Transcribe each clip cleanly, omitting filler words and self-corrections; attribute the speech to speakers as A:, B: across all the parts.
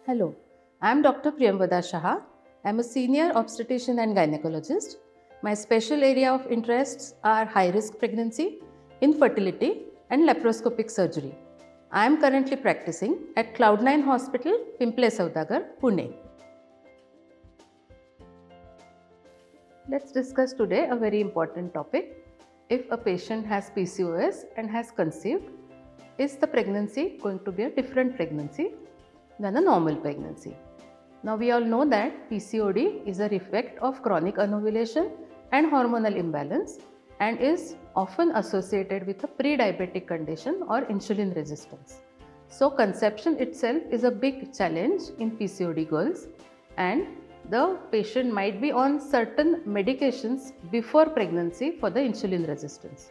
A: Hello, I am Dr.Priyamvada Shah. I am a senior obstetrician and gynecologist. My special area of interests are high-risk pregnancy, infertility and laparoscopic surgery. I am currently practicing at Cloudnine Hospital, Pimple, Saudagar, Pune. Let's discuss today a very important topic. If a patient has PCOS and has conceived, is the pregnancy going to be a different pregnancy than a normal pregnancy? Now we all know that PCOD is a effect of chronic anovulation and hormonal imbalance and is often associated with a pre-diabetic condition or insulin resistance. So conception itself is a big challenge in PCOD girls, and the patient might be on certain medications before pregnancy for the insulin resistance.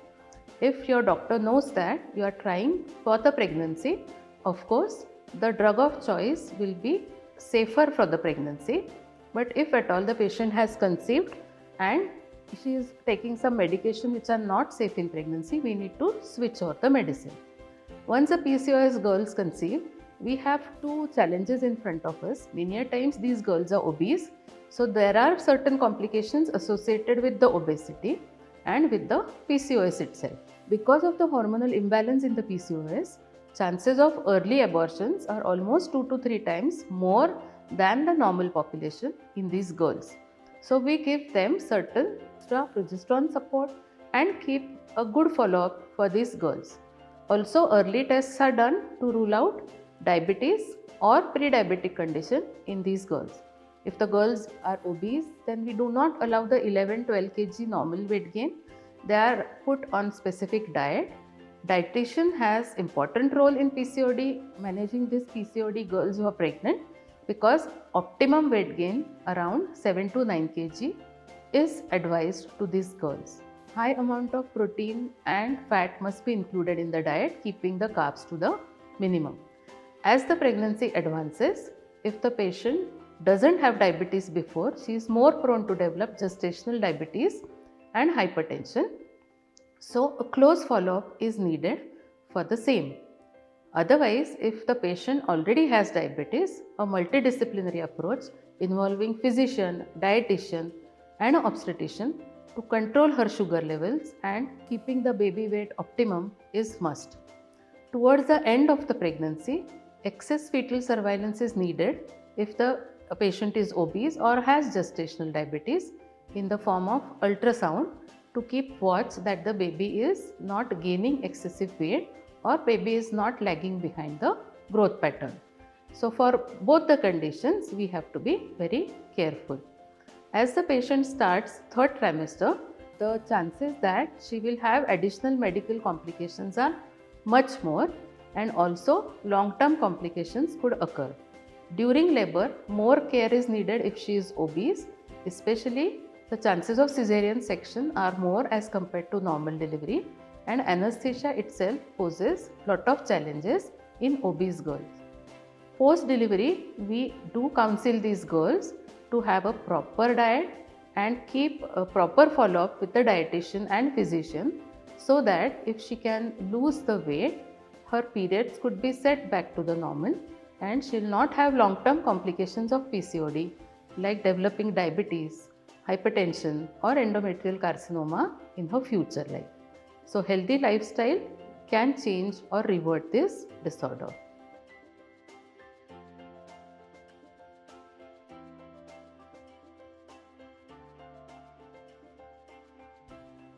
A: If your doctor knows that you are trying for the pregnancy, of course, the drug of choice will be safer for the pregnancy. But if at all the patient has conceived and she is taking some medication which are not safe in pregnancy, we need to switch over the medicine. Once a PCOS girls conceive, we have two challenges in front of us. Many times these girls are obese, so there are certain complications associated with the obesity and with the PCOS itself. Because of the hormonal imbalance in the PCOS, chances of early abortions are almost 2 to 3 times more than the normal population in these girls. So we give them certain extra progesterone support and keep a good follow-up for these girls. Also, early tests are done to rule out diabetes or pre-diabetic condition in these girls. If the girls are obese, then we do not allow the 11-12 kg normal weight gain. They are put on specific diet. Dietitian has important role in PCOD, managing these PCOD girls who are pregnant, because optimum weight gain around 7 to 9 kg is advised to these girls. High amount of protein and fat must be included in the diet, keeping the carbs to the minimum. As the pregnancy advances, if the patient doesn't have diabetes before, she is more prone to develop gestational diabetes and hypertension. So a close follow-up is needed for the same. Otherwise, if the patient already has diabetes, a multidisciplinary approach involving physician, dietitian and obstetrician to control her sugar levels and keeping the baby weight optimum is must. Towards the end of the pregnancy, excess fetal surveillance is needed if the patient is obese or has gestational diabetes in the form of ultrasound to keep watch that the baby is not gaining excessive weight or baby is not lagging behind the growth pattern. So for both the conditions, we have to be very careful. As the patient starts third trimester, the chances that she will have additional medical complications are much more, and also long-term complications could occur. During labor, more care is needed if she is obese, especially the chances of cesarian section are more as compared to normal delivery, and anesthesia itself poses lot of challenges in obese girls. Post-delivery, we do counsel these girls to have a proper diet and keep a proper follow-up with the dietitian and physician, so that if she can lose the weight, her periods could be set back to the normal and she will not have long-term complications of PCOD like developing diabetes, hypertension or endometrial carcinoma in her future life. So healthy lifestyle can change or revert this disorder.